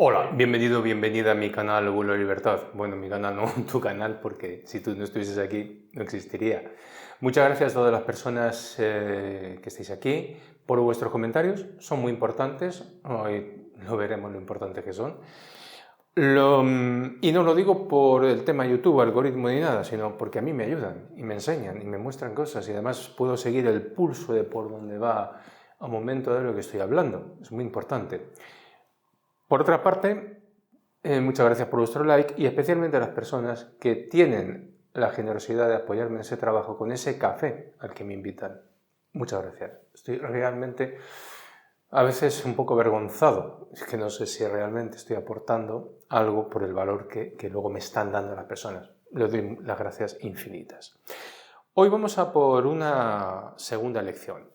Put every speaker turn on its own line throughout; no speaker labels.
Hola, bienvenido, bienvenida a mi canal Vuelo de Libertad. Bueno, mi canal no, tu canal, porque si tú no estuvieses aquí no existiría. Muchas gracias a todas las personas que estáis aquí por vuestros comentarios, son muy importantes, hoy lo veremos lo importantes que son. Y no lo digo por el tema YouTube, algoritmo ni nada, sino porque a mí me ayudan y me enseñan y me muestran cosas y además puedo seguir el pulso de por dónde va a un momento de lo que estoy hablando. Es muy importante. Por otra parte, muchas gracias por vuestro like y especialmente a las personas que tienen la generosidad de apoyarme en ese trabajo con ese café al que me invitan. Muchas gracias. Estoy realmente a veces un poco avergonzado. Es que no sé si realmente estoy aportando algo por el valor que luego me están dando las personas. Les doy las gracias infinitas. Hoy vamos a por una segunda lección.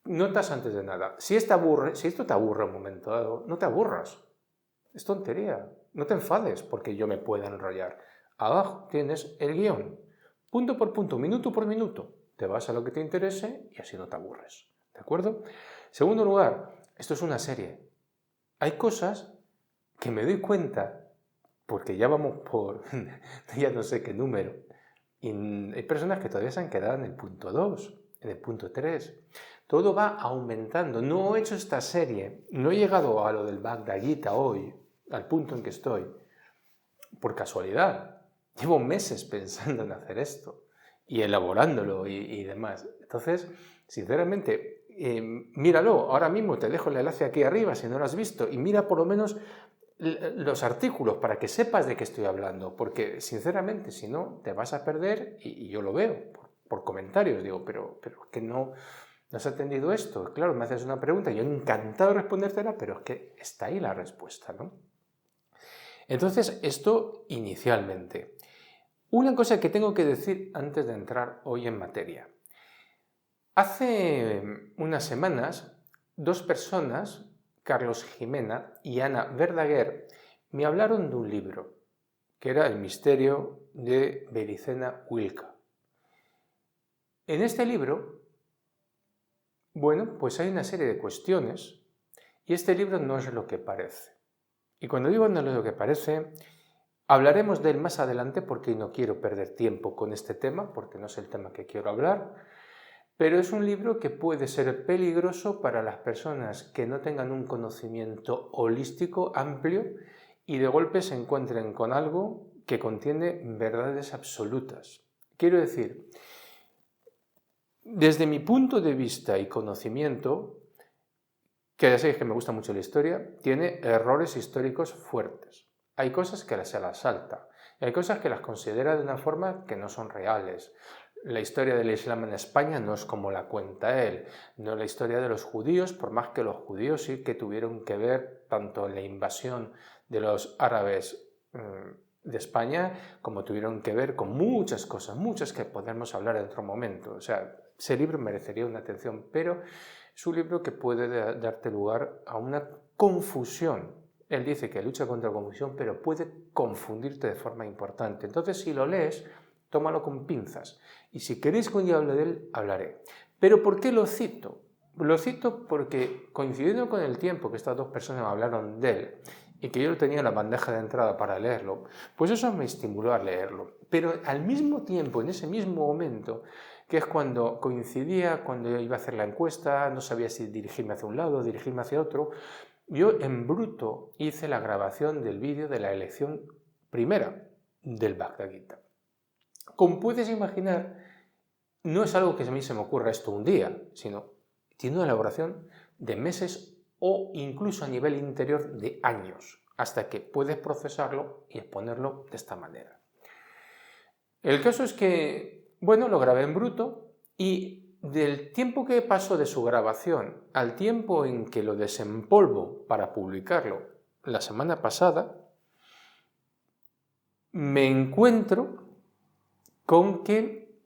Notas antes de nada. Si esto te aburre un momento dado, no te aburras. Es tontería. No te enfades porque yo me pueda enrollar. Abajo tienes el guión. Punto por punto, minuto por minuto. Te vas a lo que te interese y así no te aburres. ¿De acuerdo? Segundo lugar, esto es una serie. Hay cosas que me doy cuenta, porque ya vamos por, ya no sé qué número, y hay personas que todavía se han quedado en el punto 2, en el punto 3. Todo va aumentando. No he hecho esta serie, no he llegado a lo del Bhagavad Gita hoy, al punto en que estoy, por casualidad. Llevo meses pensando en hacer esto y elaborándolo y demás. Entonces, sinceramente, míralo. Ahora mismo te dejo el enlace aquí arriba si no lo has visto y mira por lo menos los artículos para que sepas de qué estoy hablando, porque sinceramente si no te vas a perder y yo lo veo por comentarios, digo, pero que no has atendido esto. Claro, me haces una pregunta, yo encantado de respondértela, pero es que está ahí la respuesta, ¿no? Entonces, esto inicialmente. Una cosa que tengo que decir antes de entrar hoy en materia. Hace unas semanas, dos personas, Carlos Jimena y Ana Verdaguer, me hablaron de un libro, que era El misterio de Bericena Wilka. En este libro, bueno, pues hay una serie de cuestiones y este libro no es lo que parece. Y cuando digo no es lo que parece, hablaremos de él más adelante porque no quiero perder tiempo con este tema, porque no es el tema que quiero hablar, pero es un libro que puede ser peligroso para las personas que no tengan un conocimiento holístico amplio y de golpe se encuentren con algo que contiene verdades absolutas. Quiero decir, desde mi punto de vista y conocimiento, que ya sabéis que me gusta mucho la historia, tiene errores históricos fuertes. Hay cosas que se las salta, y hay cosas que las considera de una forma que no son reales. La historia del Islam en España no es como la cuenta él, no la historia de los judíos, por más que los judíos sí que tuvieron que ver tanto en la invasión de los árabes de España, como tuvieron que ver con muchas cosas, muchas que podemos hablar en otro momento. O sea, ese libro merecería una atención, pero es un libro que puede darte lugar a una confusión. Él dice que lucha contra la confusión, pero puede confundirte de forma importante. Entonces, si lo lees, tómalo con pinzas. Y si queréis que un día hable de él, hablaré. ¿Pero por qué lo cito? Lo cito porque, coincidiendo con el tiempo que estas dos personas hablaron de él, y que yo lo tenía en la bandeja de entrada para leerlo, pues eso me estimuló a leerlo. Pero al mismo tiempo, en ese mismo momento, que es cuando coincidía, cuando iba a hacer la encuesta, no sabía si dirigirme hacia un lado o dirigirme hacia otro, yo en bruto hice la grabación del vídeo de la elección primera del Bhagavad Gita. Como puedes imaginar, no es algo que a mí se me ocurra esto un día, sino tiene una elaboración de meses o incluso a nivel interior de años, hasta que puedes procesarlo y exponerlo de esta manera. El caso es que, bueno, lo grabé en bruto y del tiempo que pasó de su grabación al tiempo en que lo desempolvo para publicarlo la semana pasada, me encuentro con que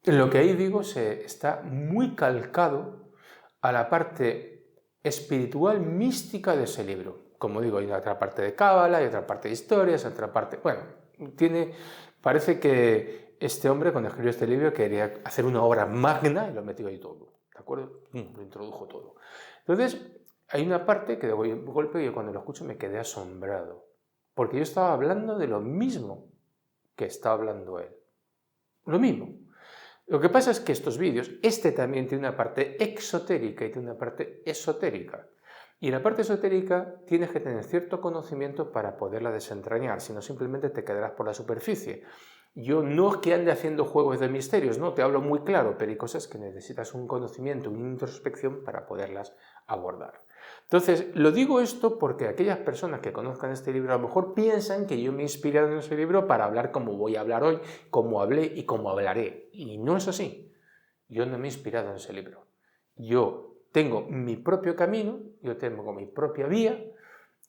lo que ahí digo está muy calcado a la parte espiritual mística de ese libro. Como digo, hay otra parte de cábala, hay otra parte de historias, otra parte... Bueno, parece que este hombre cuando escribió este libro quería hacer una obra magna y lo metió ahí todo, ¿de acuerdo? Lo introdujo todo. Entonces, hay una parte que de golpe yo cuando lo escucho me quedé asombrado, porque yo estaba hablando de lo mismo que está hablando él. Lo mismo. Lo que pasa es que estos vídeos, este también tiene una parte exotérica y tiene una parte esotérica. Y la parte esotérica tienes que tener cierto conocimiento para poderla desentrañar, si no simplemente te quedarás por la superficie. Yo no es que ande haciendo juegos de misterios, no, te hablo muy claro, pero hay cosas que necesitas un conocimiento, una introspección para poderlas abordar. Entonces, lo digo esto porque aquellas personas que conozcan este libro a lo mejor piensan que yo me he inspirado en ese libro para hablar como voy a hablar hoy, como hablé y como hablaré. Y no es así. Yo no me he inspirado en ese libro. Yo tengo mi propio camino, yo tengo mi propia vía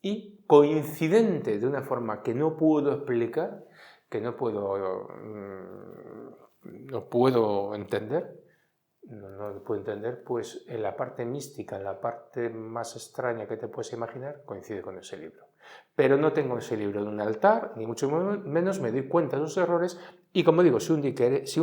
y coincidente de una forma que no puedo explicar, que no puedo entender, no lo puedo entender, pues en la parte mística, en la parte más extraña que te puedes imaginar, coincide con ese libro. Pero no tengo ese libro en un altar, ni mucho menos me doy cuenta de los errores y como digo, si un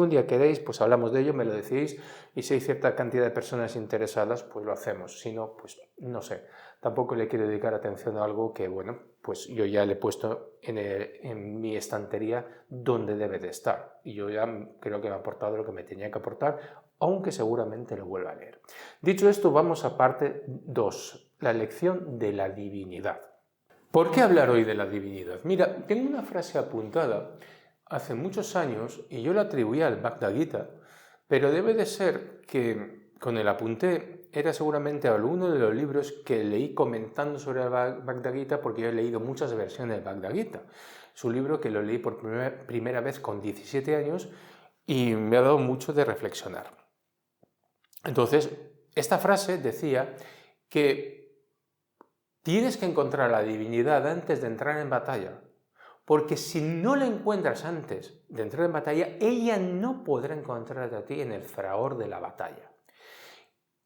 día queréis, pues hablamos de ello, me lo decís y si hay cierta cantidad de personas interesadas, pues lo hacemos. Si no, pues no sé. Tampoco le quiero dedicar atención a algo que, bueno, pues yo ya le he puesto en mi estantería donde debe de estar. Y yo ya creo que me ha aportado lo que me tenía que aportar, aunque seguramente lo vuelva a leer. Dicho esto, vamos a parte 2, la lección de la divinidad. ¿Por qué hablar hoy de la divinidad? Mira, tengo una frase apuntada hace muchos años y yo la atribuía al Bhagavad Gita, pero debe de ser que con el apunté era seguramente alguno de los libros que leí comentando sobre el Bhagavad Gita porque yo he leído muchas versiones del Bhagavad Gita. Es un libro que lo leí por primera vez con 17 años y me ha dado mucho de reflexionar. Entonces, esta frase decía que tienes que encontrar la divinidad antes de entrar en batalla, porque si no la encuentras antes de entrar en batalla, ella no podrá encontrarte a ti en el fragor de la batalla.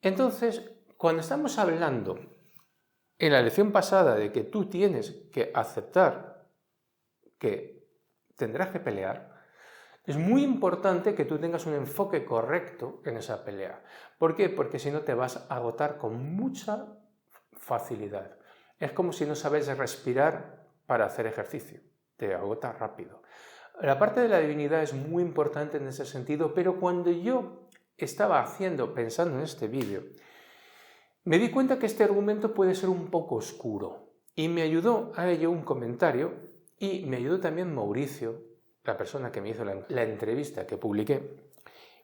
Entonces, cuando estamos hablando en la lección pasada de que tú tienes que aceptar que tendrás que pelear, es muy importante que tú tengas un enfoque correcto en esa pelea. ¿Por qué? Porque si no te vas a agotar con mucha facilidad. Es como si no sabes respirar para hacer ejercicio, te agotas rápido. La parte de la divinidad es muy importante en ese sentido, pero cuando yo estaba pensando en este vídeo, me di cuenta que este argumento puede ser un poco oscuro y me ayudó a ello un comentario y me ayudó también Mauricio, la persona que me hizo la entrevista que publiqué,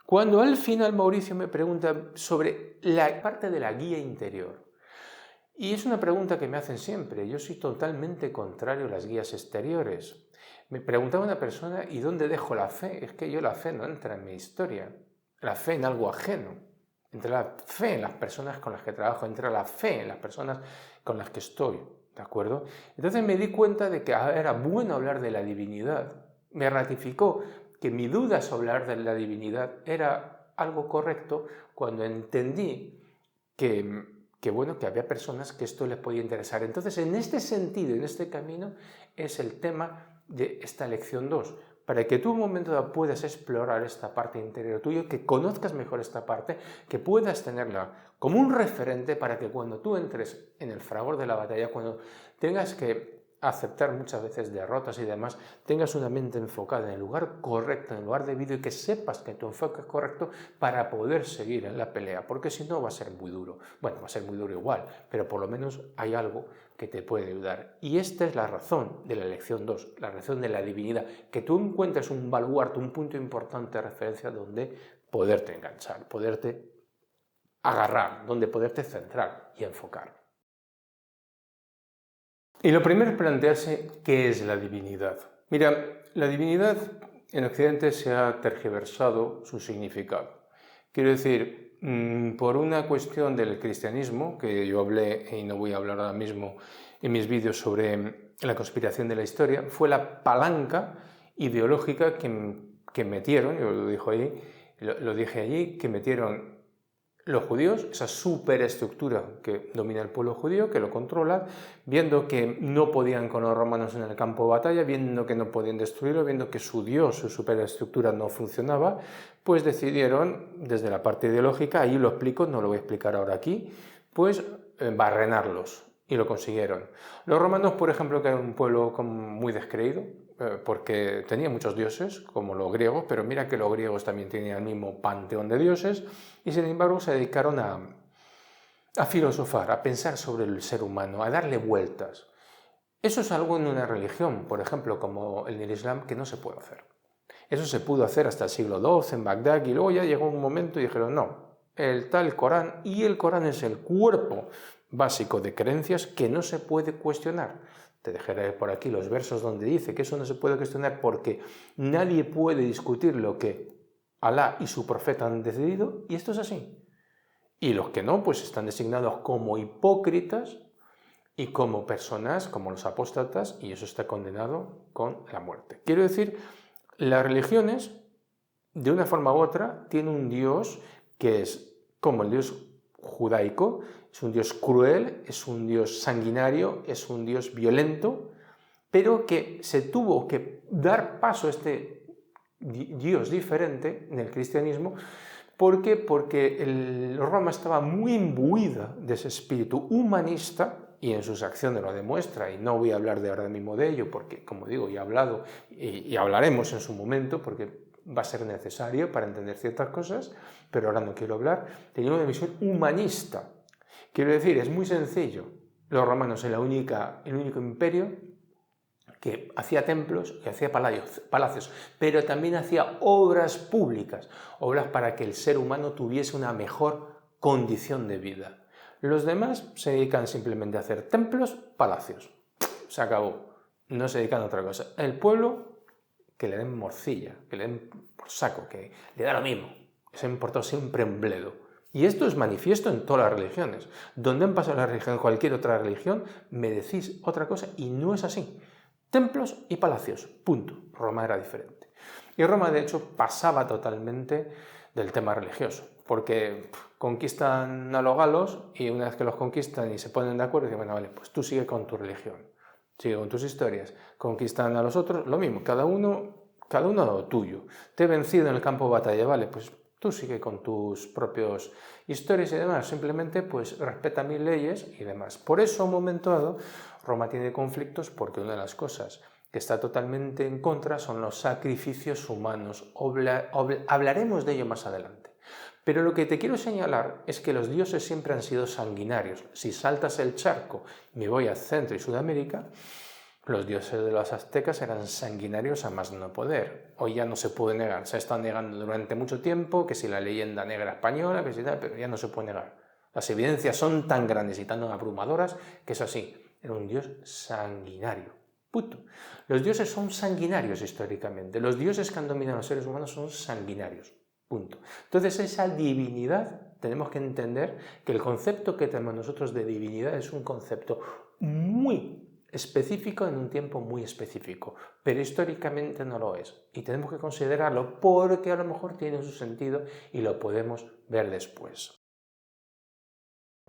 cuando al final Mauricio me pregunta sobre la parte de la guía interior. Y es una pregunta que me hacen siempre. Yo soy totalmente contrario a las guías exteriores. Me preguntaba una persona, ¿y dónde dejo la fe? Es que yo la fe no entra en mi historia. La fe en algo ajeno. Entra la fe en las personas con las que trabajo, entra la fe en las personas con las que estoy. ¿De acuerdo? Entonces me di cuenta de que era bueno hablar de la divinidad. Me ratificó que mi duda sobre hablar de la divinidad era algo correcto cuando entendí que había personas que esto les podía interesar. Entonces, en este sentido, en este camino, es el tema de esta lección 2, para que tú en un momento dado puedas explorar esta parte interior tuya, que conozcas mejor esta parte, que puedas tenerla como un referente para que cuando tú entres en el fragor de la batalla, cuando tengas que aceptar muchas veces derrotas y demás, tengas una mente enfocada en el lugar correcto, en el lugar debido y que sepas que tu enfoque es correcto para poder seguir en la pelea, porque si no va a ser muy duro. Bueno, va a ser muy duro igual, pero por lo menos hay algo que te puede ayudar. Y esta es la razón de la lección 2, la razón de la divinidad, que tú encuentres un baluarte, un punto importante de referencia donde poderte enganchar, poderte agarrar, donde poderte centrar y enfocar. Y lo primero es plantearse qué es la divinidad. Mira, la divinidad en Occidente se ha tergiversado su significado. Quiero decir, por una cuestión del cristianismo, que yo hablé y no voy a hablar ahora mismo en mis vídeos sobre la conspiración de la historia, fue la palanca ideológica que metieron, yo lo dije allí, que metieron los judíos, esa superestructura que domina el pueblo judío, que lo controla, viendo que no podían con los romanos en el campo de batalla, viendo que no podían destruirlo, viendo que su Dios, su superestructura no funcionaba, pues decidieron, desde la parte ideológica, ahí lo explico, no lo voy a explicar ahora aquí, pues barrenarlos, y lo consiguieron. Los romanos, por ejemplo, que eran un pueblo muy descreído, porque tenía muchos dioses, como los griegos, pero mira que los griegos también tenían el mismo panteón de dioses, y sin embargo se dedicaron a filosofar, a pensar sobre el ser humano, a darle vueltas. Eso es algo en una religión, por ejemplo, como en el Islam, que no se puede hacer. Eso se pudo hacer hasta el siglo XII en Bagdad, y luego ya llegó un momento y dijeron, no, el tal Corán, y el Corán es el cuerpo básico de creencias que no se puede cuestionar. Te dejaré por aquí los versos donde dice que eso no se puede cuestionar porque nadie puede discutir lo que Alá y su profeta han decidido, y esto es así. Y los que no, pues están designados como hipócritas y como personas, como los apóstatas, y eso está condenado con la muerte. Quiero decir, las religiones, de una forma u otra, tienen un Dios que es como el Dios judaico, es un Dios cruel, es un Dios sanguinario, es un Dios violento, pero que se tuvo que dar paso a este Dios diferente en el cristianismo. ¿Por qué? Porque Roma estaba muy imbuida de ese espíritu humanista, y en sus acciones lo demuestra, y no voy a hablar de ahora mismo de ello, porque, como digo, ya he hablado y hablaremos en su momento, porque va a ser necesario para entender ciertas cosas, pero ahora no quiero hablar. Tenía una visión humanista. Quiero decir, es muy sencillo. Los romanos eran el único imperio que hacía templos, que hacía palacios, pero también hacía obras públicas, obras para que el ser humano tuviese una mejor condición de vida. Los demás se dedican simplemente a hacer templos, palacios. Se acabó. No se dedican a otra cosa. El pueblo, que le den morcilla, que le den por saco, que le da lo mismo. Se ha importado siempre un bledo. Y esto es manifiesto en todas las religiones. Donde han pasado la religión, cualquier otra religión, me decís otra cosa y no es así. Templos y palacios, punto. Roma era diferente. Y Roma, de hecho, pasaba totalmente del tema religioso, porque conquistan a los galos y una vez que los conquistan y se ponen de acuerdo, dicen, bueno, vale, pues tú sigue con tu religión, sigue con tus historias. Conquistan a los otros, lo mismo, cada uno a lo tuyo. Te he vencido en el campo de batalla, vale, pues tú sigue con tus propias historias y demás, simplemente pues respeta mis leyes y demás. Por eso, a un momento dado, Roma tiene conflictos porque una de las cosas que está totalmente en contra son los sacrificios humanos. Hablaremos de ello más adelante. Pero lo que te quiero señalar es que los dioses siempre han sido sanguinarios. Si saltas el charco y me voy a Centro y Sudamérica, los dioses de los aztecas eran sanguinarios a más no poder. Hoy ya no se puede negar. Se ha estado negando durante mucho tiempo, que si la leyenda negra española, que si tal, pero ya no se puede negar. Las evidencias son tan grandes y tan abrumadoras que es así. Era un dios sanguinario. Punto. Los dioses son sanguinarios históricamente. Los dioses que han dominado a los seres humanos son sanguinarios. Punto. Entonces, esa divinidad, tenemos que entender que el concepto que tenemos nosotros de divinidad es un concepto muy específico en un tiempo muy específico, pero históricamente no lo es. Y tenemos que considerarlo porque a lo mejor tiene su sentido y lo podemos ver después.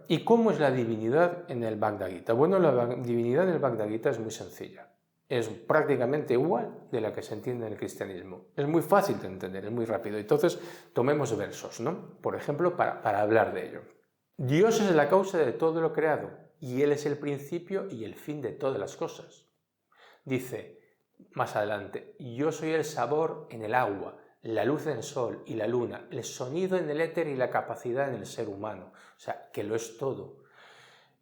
¿Y cómo es la divinidad en el Bhagavad Gita? Bueno, la divinidad en el Bhagavad Gita es muy sencilla. Es prácticamente igual de la que se entiende en el cristianismo. Es muy fácil de entender, es muy rápido. Entonces, tomemos versos, ¿no? Por ejemplo, para hablar de ello. Dios es la causa de todo lo creado, y Él es el principio y el fin de todas las cosas. Dice más adelante, yo soy el sabor en el agua, la luz en el sol y la luna, el sonido en el éter y la capacidad en el ser humano. O sea, que lo es todo.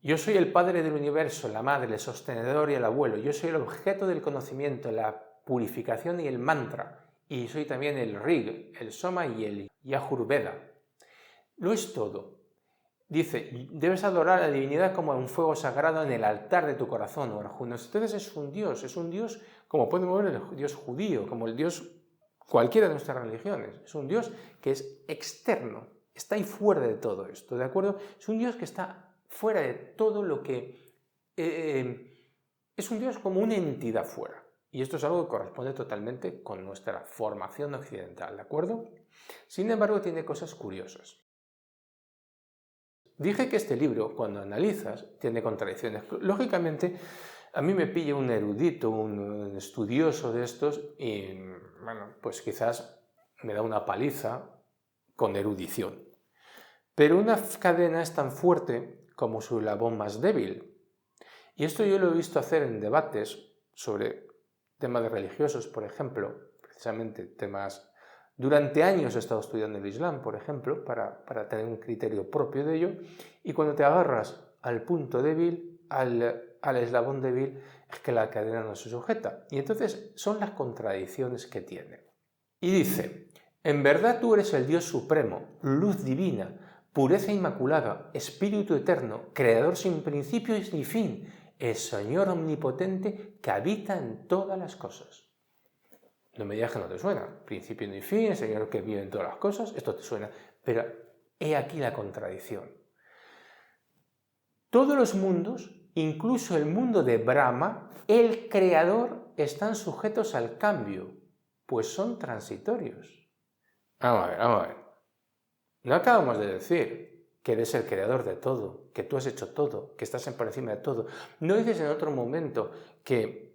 Yo soy el padre del universo, la madre, el sostenedor y el abuelo. Yo soy el objeto del conocimiento, la purificación y el mantra. Y soy también el Rig, el Soma y el Yajurveda. Lo es todo. Dice, debes adorar a la divinidad como un fuego sagrado en el altar de tu corazón, o Arjuna. Entonces es un Dios como podemos ver el Dios judío, como el Dios cualquiera de nuestras religiones. Es un Dios que es externo, está ahí fuera de todo esto, ¿de acuerdo? Es un Dios que está fuera de todo lo que... es un Dios como una entidad fuera. Y esto es algo que corresponde totalmente con nuestra formación occidental, ¿de acuerdo? Sin embargo, tiene cosas curiosas. Dije que este libro, cuando analizas, tiene contradicciones. Lógicamente, a mí me pilla un erudito, un estudioso de estos, y bueno, pues quizás me da una paliza con erudición. Pero una cadena es tan fuerte como su eslabón más débil. Y esto yo lo he visto hacer en debates sobre temas de religiosos, por ejemplo, precisamente temas... Durante años he estado estudiando el Islam, por ejemplo, para tener un criterio propio de ello, y cuando te agarras al punto débil, al eslabón débil, es que la cadena no se sujeta. Y entonces son las contradicciones que tiene. Y dice, en verdad tú eres el Dios supremo, luz divina, pureza inmaculada, espíritu eterno, creador sin principio ni fin, el Señor omnipotente que habita en todas las cosas. No me digas que no te suena. Principio ni fin, el Señor que vive en todas las cosas, esto te suena. Pero he aquí la contradicción. Todos los mundos, incluso el mundo de Brahma, el creador, están sujetos al cambio, pues son transitorios. Vamos a ver. No acabamos de decir que eres el creador de todo, que tú has hecho todo, que estás por encima de todo. No dices en otro momento que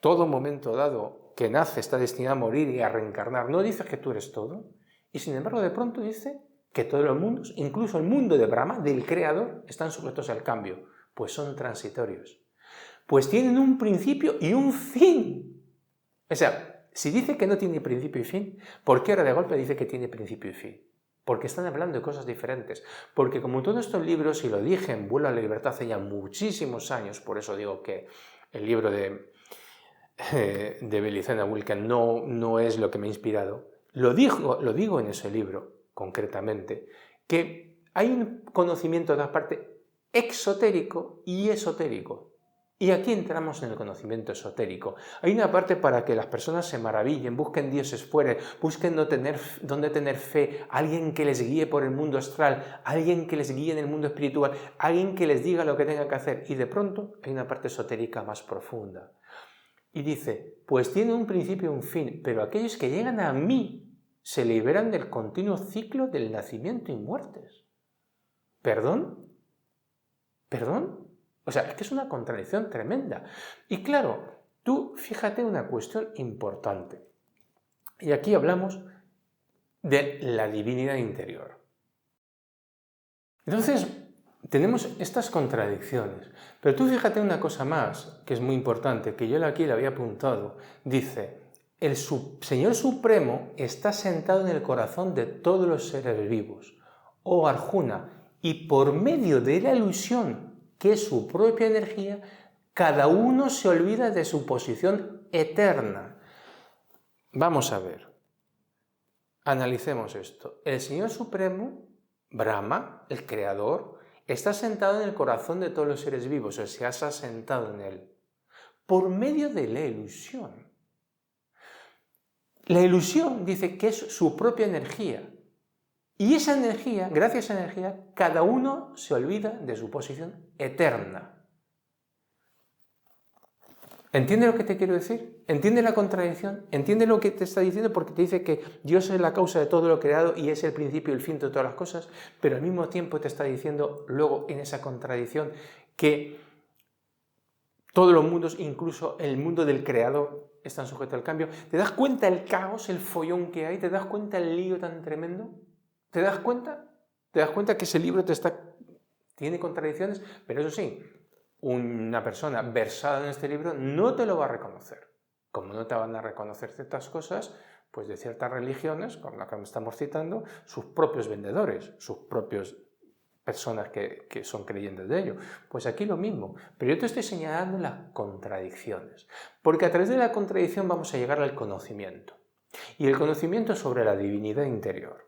todo momento dado que nace está destinado a morir y a reencarnar. No dices que tú eres todo. Y sin embargo, de pronto dice que todos los mundos, incluso el mundo de Brahma, del creador, están sujetos al cambio, pues son transitorios. Pues tienen un principio y un fin. O sea, si dice que no tiene principio y fin, ¿por qué ahora de golpe dice que tiene principio y fin? Porque están hablando de cosas diferentes. Porque como todos estos libros, y lo dije en Vuelo a la Libertad hace ya muchísimos años, por eso digo que el libro de Belicena Wilken no es lo que me ha inspirado. Lo digo en ese libro, concretamente, que hay un conocimiento de la parte exotérico y esotérico. Y aquí entramos en el conocimiento esotérico. Hay una parte para que las personas se maravillen, busquen dioses fuera, busquen dónde tener fe, alguien que les guíe por el mundo astral, alguien que les guíe en el mundo espiritual, alguien que les diga lo que tengan que hacer. Y de pronto hay una parte esotérica más profunda. Y dice, pues tiene un principio y un fin, pero aquellos que llegan a mí se liberan del continuo ciclo del nacimiento y muertes. ¿Perdón? ¿Perdón? O sea, es que es una contradicción tremenda. Y claro, tú fíjate una cuestión importante. Y aquí hablamos de la divinidad interior. Entonces, tenemos estas contradicciones. Pero tú fíjate una cosa más, que es muy importante, que yo aquí le había apuntado. Dice, el Señor Supremo está sentado en el corazón de todos los seres vivos, oh Arjuna, y por medio de la ilusión, que es su propia energía, cada uno se olvida de su posición eterna. Vamos a ver. Analicemos esto. El Señor Supremo, Brahma, el Creador, está sentado en el corazón de todos los seres vivos, o sea, se ha sentado en él, por medio de la ilusión. La ilusión dice que es su propia energía. Y esa energía, gracias a esa energía, cada uno se olvida de su posición eterna. ¿Entiende lo que te quiero decir? ¿Entiende la contradicción? ¿Entiende lo que te está diciendo? Porque te dice que Dios es la causa de todo lo creado y es el principio y el fin de todas las cosas, pero al mismo tiempo te está diciendo luego en esa contradicción que todos los mundos, incluso el mundo del creador, están sujetos al cambio. ¿Te das cuenta el caos, el follón que hay? ¿Te das cuenta el lío tan tremendo? ¿Te das cuenta? ¿Te das cuenta que ese libro tiene contradicciones? Pero eso sí, una persona versada en este libro no te lo va a reconocer. Como no te van a reconocer ciertas cosas, pues de ciertas religiones, como la que estamos citando, sus propios vendedores, sus propias personas que son creyentes de ello. Pues aquí lo mismo, pero yo te estoy señalando las contradicciones, porque a través de la contradicción vamos a llegar al conocimiento, y el conocimiento sobre la divinidad interior.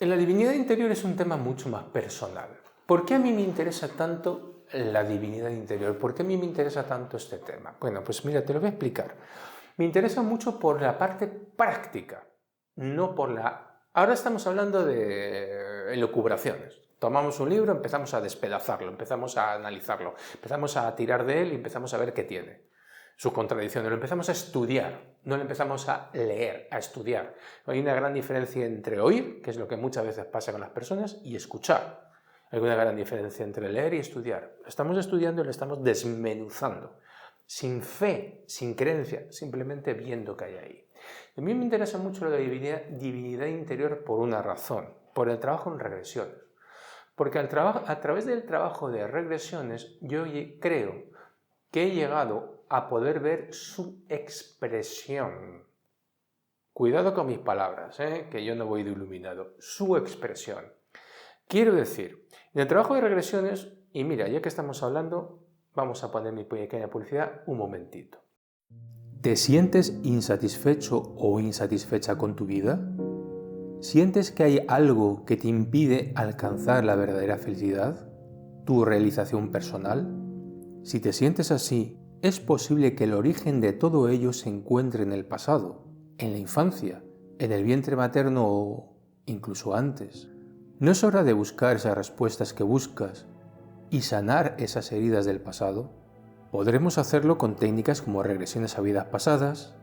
La divinidad interior es un tema mucho más personal. ¿Por qué a mí me interesa tanto la divinidad interior? ¿Por qué a mí me interesa tanto este tema? Bueno, pues mira, te lo voy a explicar. Me interesa mucho por la parte práctica, no por la... Ahora estamos hablando de elucubraciones. Tomamos un libro, empezamos a despedazarlo, empezamos a analizarlo, empezamos a tirar de él y empezamos a ver qué tiene. Sus contradicciones, lo empezamos a estudiar, no lo empezamos a leer, a estudiar. Hay una gran diferencia entre oír, que es lo que muchas veces pasa con las personas, y escuchar. Hay una gran diferencia entre leer y estudiar. Lo estamos estudiando y lo estamos desmenuzando, sin fe, sin creencia, simplemente viendo que hay ahí. A mí me interesa mucho la divinidad interior por una razón, por el trabajo en regresiones. Porque a través del trabajo de regresiones yo creo que he llegado a poder ver su expresión. Cuidado con mis palabras, que yo no voy de iluminado. Su expresión. Quiero decir, en el trabajo de regresiones, y mira, ya que estamos hablando, vamos a poner mi pequeña publicidad un momentito. ¿Te sientes insatisfecho o insatisfecha con tu vida? ¿Sientes que hay algo que te impide alcanzar la verdadera felicidad? ¿Tu realización personal? Si te sientes así, es posible que el origen de todo ello se encuentre en el pasado, en la infancia, en el vientre materno o incluso antes. ¿No es hora de buscar esas respuestas que buscas y sanar esas heridas del pasado? Podremos hacerlo con técnicas como regresiones a vidas pasadas,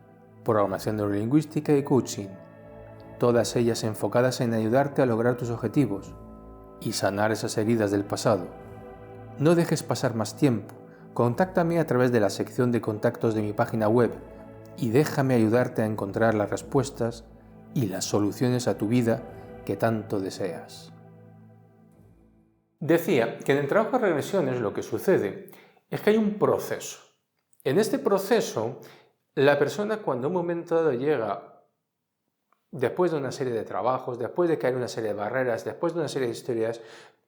programación neurolingüística y coaching, todas ellas enfocadas en ayudarte a lograr tus objetivos y sanar esas heridas del pasado. No dejes pasar más tiempo, contáctame a través de la sección de contactos de mi página web y déjame ayudarte a encontrar las respuestas y las soluciones a tu vida que tanto deseas. Decía que en el trabajo de regresiones lo que sucede es que hay un proceso. En este proceso, la persona cuando un momento dado llega, después de una serie de trabajos, después de caer una serie de barreras, después de una serie de historias,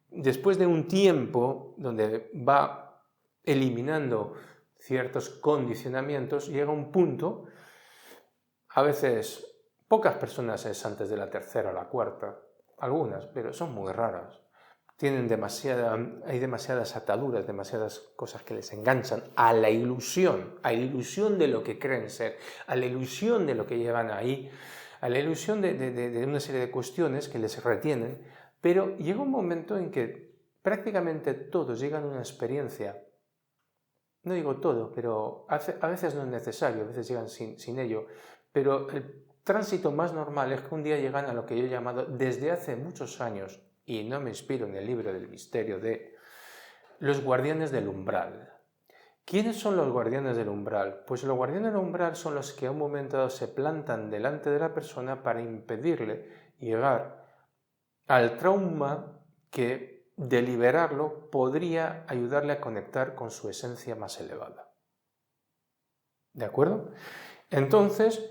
después de un tiempo donde va eliminando ciertos condicionamientos, llega un punto, a veces pocas personas es antes de la tercera o la cuarta, algunas, pero son muy raras. Hay demasiadas ataduras, demasiadas cosas que les enganchan a la ilusión de lo que creen ser, a la ilusión de lo que llevan ahí, a la ilusión de una serie de cuestiones que les retienen, pero llega un momento en que prácticamente todos llegan a una experiencia, no digo todo, pero a veces no es necesario, a veces llegan sin ello, pero el tránsito más normal es que un día llegan a lo que yo he llamado desde hace muchos años, y no me inspiro en el libro del misterio de los guardianes del umbral. ¿Quiénes son los guardianes del umbral? Pues los guardianes del umbral son los que a un momento dado se plantan delante de la persona para impedirle llegar al trauma que, de liberarlo, podría ayudarle a conectar con su esencia más elevada. ¿De acuerdo? Entonces,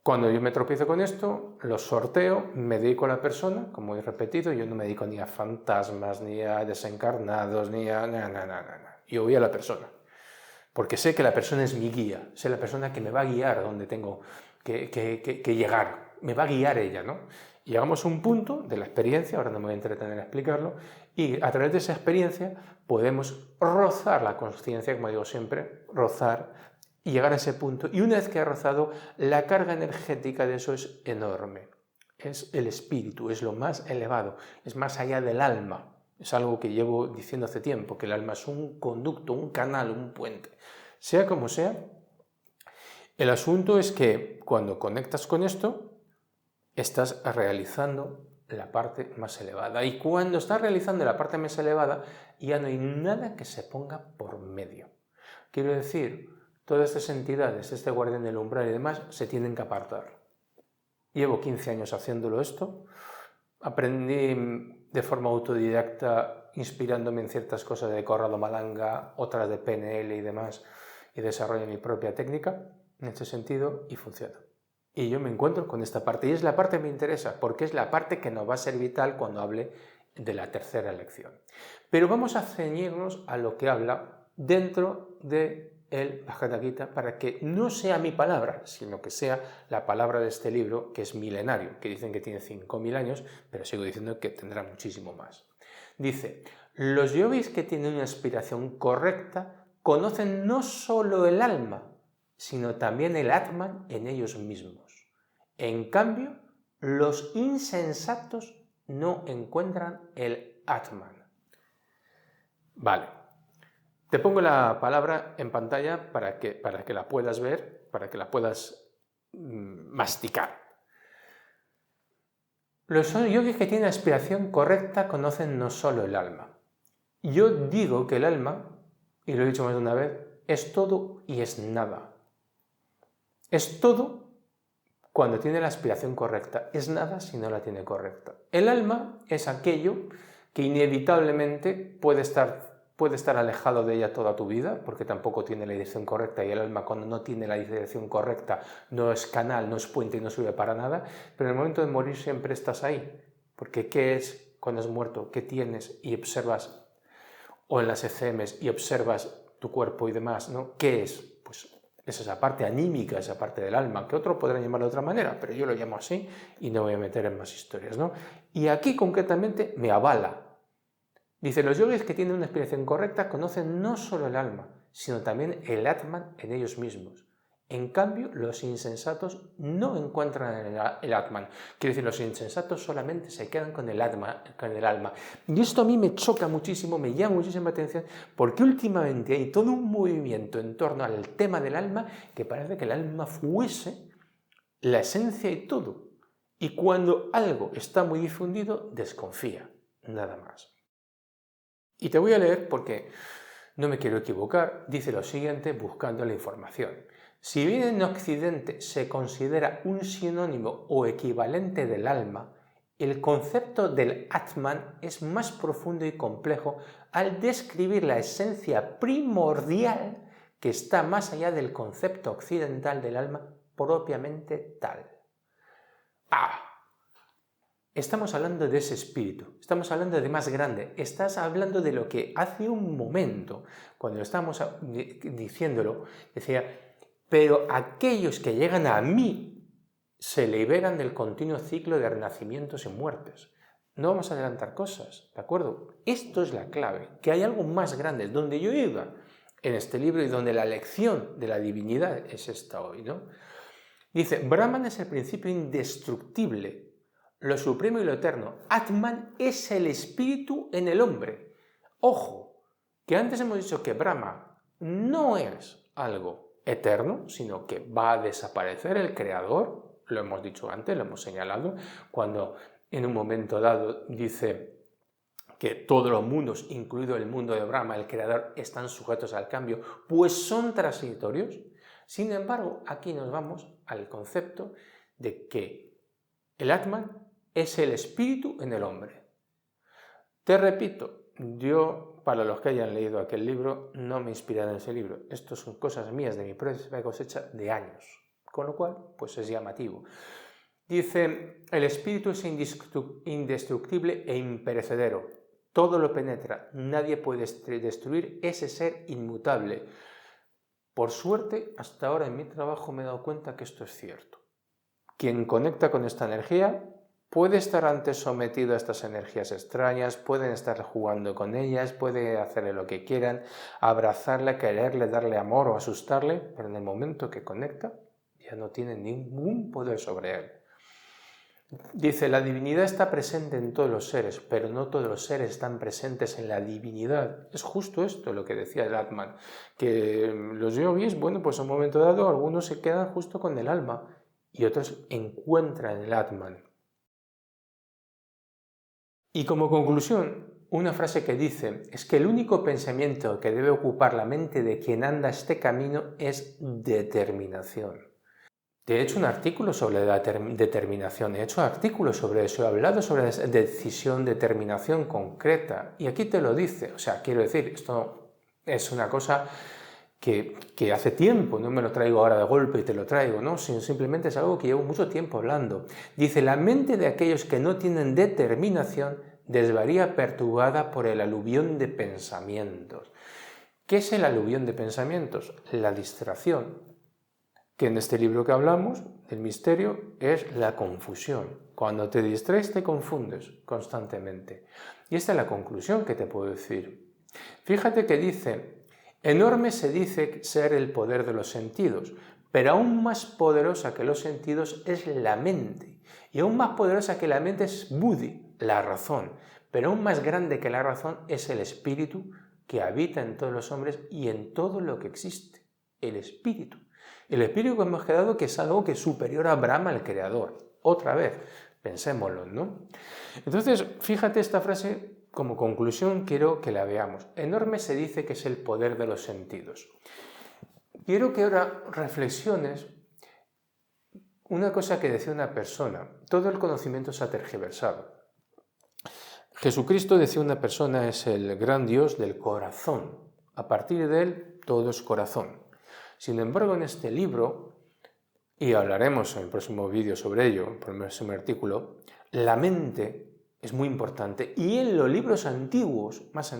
cuando yo me tropiezo con esto, lo sorteo, me dedico a la persona, como he repetido, yo no me dedico ni a fantasmas, ni a desencarnados, ni a... Yo voy a la persona, porque sé que la persona es mi guía, sé la persona que me va a guiar a donde tengo que llegar, me va a guiar ella, ¿no? Llegamos a un punto de la experiencia, ahora no me voy a entretener en explicarlo, y a través de esa experiencia podemos rozar la consciencia, como digo siempre, rozar, y llegar a ese punto. Y una vez que ha rozado, la carga energética de eso es enorme. Es el espíritu, es lo más elevado, es más allá del alma. Es algo que llevo diciendo hace tiempo, que el alma es un conducto, un canal, un puente. Sea como sea, el asunto es que cuando conectas con esto, estás realizando la parte más elevada. Y cuando estás realizando la parte más elevada, ya no hay nada que se ponga por medio. Quiero decir, todas estas entidades, este guardián del umbral y demás, se tienen que apartar. Llevo 15 años haciéndolo esto. Aprendí de forma autodidacta, inspirándome en ciertas cosas de Corrado Malanga, otras de PNL y demás, y desarrollé mi propia técnica en este sentido y funciona. Y yo me encuentro con esta parte, y es la parte que me interesa, porque es la parte que nos va a ser vital cuando hable de la tercera lección. Pero vamos a ceñirnos a lo que habla dentro de el Bhagavad Gita, para que no sea mi palabra, sino que sea la palabra de este libro, que es milenario, que dicen que tiene 5.000 años, pero sigo diciendo que tendrá muchísimo más. Dice, los yogis que tienen una aspiración correcta conocen no solo el alma, sino también el Atman en ellos mismos. En cambio, los insensatos no encuentran el Atman. Vale. Te pongo la palabra en pantalla para que la puedas ver, para que la puedas masticar. Los yogis que tienen aspiración correcta conocen no solo el alma. Yo digo que el alma, y lo he dicho más de una vez, es todo y es nada. Es todo cuando tiene la aspiración correcta, es nada si no la tiene correcta. El alma es aquello que inevitablemente puede estar alejado de ella toda tu vida, porque tampoco tiene la dirección correcta, y el alma, cuando no tiene la dirección correcta, no es canal, no es puente y no sirve para nada, pero en el momento de morir siempre estás ahí, porque ¿qué es cuando has muerto? ¿Qué tienes? Y observas, o en las ECMs, y observas tu cuerpo y demás, ¿no? ¿Qué es? Pues es esa parte anímica, esa parte del alma, que otros podrán llamarlo de otra manera, pero yo lo llamo así y no voy a meter en más historias, ¿no? Y aquí concretamente me avala. Dice, los yogis que tienen una experiencia correcta conocen no solo el alma, sino también el Atman en ellos mismos. En cambio, los insensatos no encuentran el Atman. Quiere decir, los insensatos solamente se quedan con el alma. Y esto a mí me choca muchísimo, me llama muchísima atención, porque últimamente hay todo un movimiento en torno al tema del alma que parece que el alma fuese la esencia y todo. Y cuando algo está muy difundido, desconfía, nada más. Y te voy a leer porque no me quiero equivocar. Dice lo siguiente buscando la información. Si bien en Occidente se considera un sinónimo o equivalente del alma, el concepto del Atman es más profundo y complejo al describir la esencia primordial que está más allá del concepto occidental del alma propiamente tal. Estamos hablando de ese espíritu, estamos hablando de más grande, estás hablando de lo que hace un momento, cuando estábamos diciéndolo, decía, pero aquellos que llegan a mí se liberan del continuo ciclo de renacimientos y muertes. No vamos a adelantar cosas, ¿de acuerdo? Esto es la clave, que hay algo más grande, donde yo iba en este libro y donde la lección de la divinidad es esta hoy, ¿no? Dice, Brahman es el principio indestructible, lo supremo y lo eterno. Atman es el espíritu en el hombre. Ojo, que antes hemos dicho que Brahma no es algo eterno, sino que va a desaparecer el creador, lo hemos dicho antes, lo hemos señalado, cuando en un momento dado dice que todos los mundos, incluido el mundo de Brahma, el creador, están sujetos al cambio, pues son transitorios. Sin embargo, aquí nos vamos al concepto de que el Atman es el espíritu en el hombre. Te repito, yo, para los que hayan leído aquel libro, no me he inspirado en ese libro. Esto son cosas mías de mi propia cosecha de años, con lo cual, pues es llamativo. Dice, el espíritu es indestructible e imperecedero. Todo lo penetra, nadie puede destruir ese ser inmutable. Por suerte, hasta ahora en mi trabajo me he dado cuenta que esto es cierto. Quien conecta con esta energía puede estar antes sometido a estas energías extrañas, pueden estar jugando con ellas, puede hacerle lo que quieran, abrazarle, quererle, darle amor o asustarle, pero en el momento que conecta ya no tiene ningún poder sobre él. Dice, la divinidad está presente en todos los seres, pero no todos los seres están presentes en la divinidad. Es justo esto lo que decía el Atman, que los yogis, bueno, pues a un momento dado algunos se quedan justo con el alma y otros encuentran el Atman. Y como conclusión, una frase que dice es que el único pensamiento que debe ocupar la mente de quien anda este camino es determinación. Te he hecho un artículo sobre la determinación, he hecho artículos sobre eso, he hablado sobre la decisión, determinación concreta, y aquí te lo dice, o sea, quiero decir, esto es una cosa que hace tiempo, no me lo traigo ahora de golpe y te lo traigo, ¿no? Sino simplemente es algo que llevo mucho tiempo hablando. Dice, la mente de aquellos que no tienen determinación desvaría perturbada por el aluvión de pensamientos. ¿Qué es el aluvión de pensamientos? La distracción, que en este libro que hablamos, el misterio, es la confusión. Cuando te distraes te confundes constantemente. Y esta es la conclusión que te puedo decir. Fíjate que dice, enorme se dice ser el poder de los sentidos, pero aún más poderosa que los sentidos es la mente. Y aún más poderosa que la mente es Buddhi, la razón. Pero aún más grande que la razón es el espíritu que habita en todos los hombres y en todo lo que existe. El espíritu. El espíritu que hemos quedado que es algo que es superior a Brahma, el creador. Otra vez, pensémoslo, ¿no? Entonces, fíjate esta frase, como conclusión quiero que la veamos. Enorme se dice que es el poder de los sentidos. Quiero que ahora reflexiones una cosa que decía una persona. Todo el conocimiento se ha tergiversado. Jesucristo, decía una persona, es el gran Dios del corazón. A partir de él, todo es corazón. Sin embargo, en este libro, y hablaremos en el próximo vídeo sobre ello, en el próximo artículo, la mente es muy importante. Y en los libros antiguos, más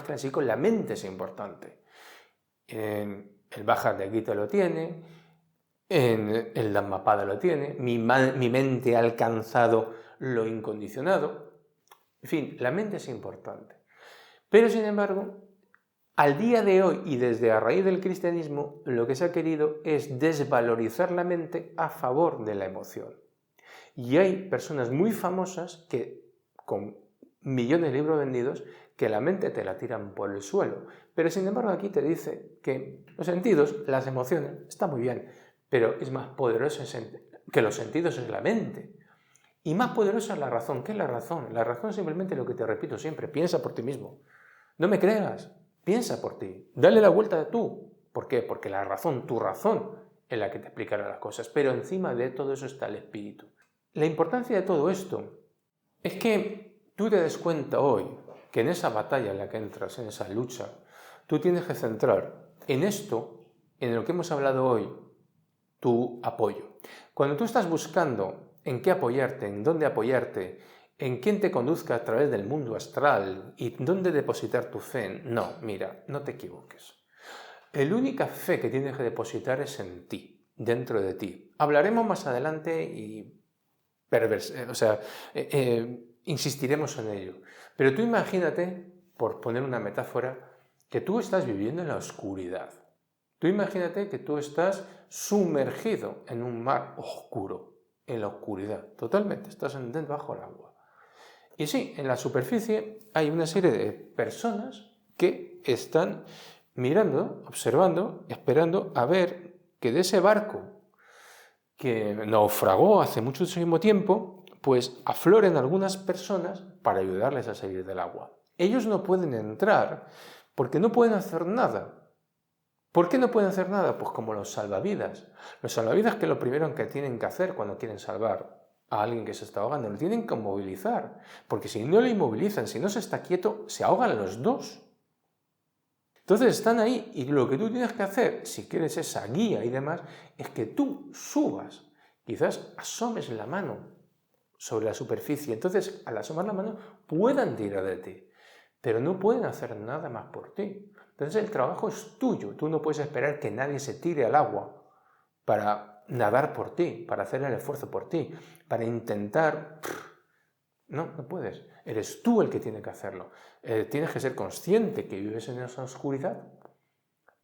clásicos, la mente es importante. En el Bhagavad Gita lo tiene, en el Dhammapada lo tiene, mi mente ha alcanzado lo incondicionado. En fin, la mente es importante. Pero, sin embargo, al día de hoy y desde a raíz del cristianismo, lo que se ha querido es desvalorizar la mente a favor de la emoción. Y hay personas muy famosas que, con millones de libros vendidos, que la mente te la tiran por el suelo. Pero sin embargo aquí te dice que los sentidos, las emociones, está muy bien, pero es más poderoso que los sentidos es la mente. Y más poderosa es la razón. ¿Qué es la razón? La razón es simplemente lo que te repito siempre, piensa por ti mismo. No me creas, piensa por ti, dale la vuelta de tú. ¿Por qué? Porque la razón, tu razón, es la que te explicará las cosas. Pero encima de todo eso está el espíritu. La importancia de todo esto es que tú te des cuenta hoy que en esa batalla en la que entras, en esa lucha, tú tienes que centrar en esto, en lo que hemos hablado hoy, tu apoyo. Cuando tú estás buscando en qué apoyarte, en dónde apoyarte, en quién te conduzca a través del mundo astral y dónde depositar tu fe, no, mira, no te equivoques. La única fe que tienes que depositar es en ti, dentro de ti. Hablaremos más adelante y insistiremos en ello. Pero tú imagínate, por poner una metáfora, que tú estás viviendo en la oscuridad. Tú imagínate que tú estás sumergido en un mar oscuro, en la oscuridad, totalmente, estás bajo el agua. Y sí, en la superficie hay una serie de personas que están mirando, observando, esperando a ver que de ese barco que naufragó hace muchísimo tiempo, pues afloren algunas personas para ayudarles a salir del agua. Ellos no pueden entrar porque no pueden hacer nada. ¿Por qué no pueden hacer nada? Pues como los salvavidas. Los salvavidas, que lo primero que tienen que hacer cuando quieren salvar a alguien que se está ahogando, lo tienen que movilizar. Porque si no lo inmovilizan, si no se está quieto, se ahogan los dos. Entonces están ahí y lo que tú tienes que hacer, si quieres esa guía y demás, es que tú subas, quizás asomes la mano sobre la superficie. Entonces, al asomar la mano, puedan tirar de ti, pero no pueden hacer nada más por ti. Entonces el trabajo es tuyo, tú no puedes esperar que nadie se tire al agua para nadar por ti, para hacer el esfuerzo por ti, para intentar... No, no puedes. Eres tú el que tiene que hacerlo. Tienes que ser consciente que vives en esa oscuridad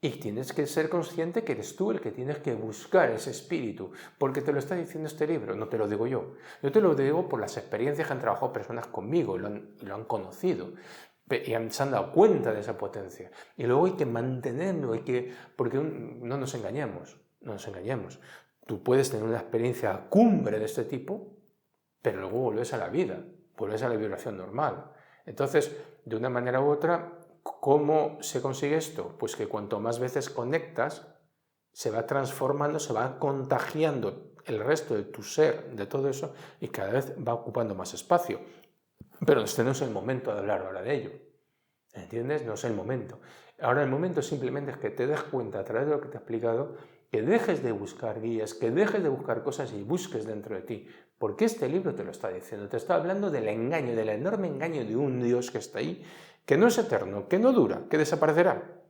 y tienes que ser consciente que eres tú el que tienes que buscar ese espíritu, porque te lo está diciendo este libro, no te lo digo yo. Yo te lo digo por las experiencias que han trabajado personas conmigo, lo han conocido. Y se han dado cuenta de esa potencia. Y luego hay que mantenerlo, porque no nos engañemos, no nos engañemos. Tú puedes tener una experiencia cumbre de este tipo, pero luego vuelves a la vida, vuelves a la vibración normal. Entonces, de una manera u otra, ¿cómo se consigue esto? Pues que cuanto más veces conectas, se va transformando, se va contagiando el resto de tu ser, de todo eso, y cada vez va ocupando más espacio. Pero este no es el momento de hablar ahora de ello, ¿entiendes? No es el momento. Ahora el momento simplemente es que te des cuenta a través de lo que te he explicado, que dejes de buscar guías, que dejes de buscar cosas y busques dentro de ti, porque este libro te lo está diciendo, te está hablando del engaño, del enorme engaño de un Dios que está ahí, que no es eterno, que no dura, que desaparecerá,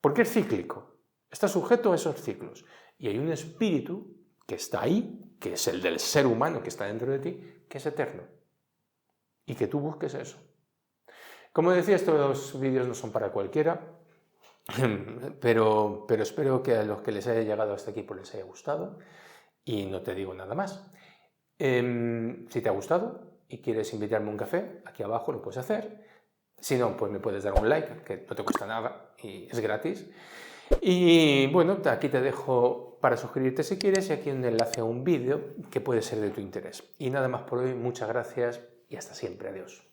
porque es cíclico, está sujeto a esos ciclos, y hay un espíritu que está ahí, que es el del ser humano que está dentro de ti, que es eterno. Y que tú busques eso. Como decía, estos vídeos no son para cualquiera, pero espero que a los que les haya llegado hasta aquí pues les haya gustado y no te digo nada más. Si te ha gustado y quieres invitarme a un café, aquí abajo lo puedes hacer. Si no, pues me puedes dar un like, que no te cuesta nada y es gratis. Y bueno, aquí te dejo para suscribirte si quieres y aquí un enlace a un vídeo que puede ser de tu interés. Y nada más por hoy, muchas gracias y hasta siempre, adiós.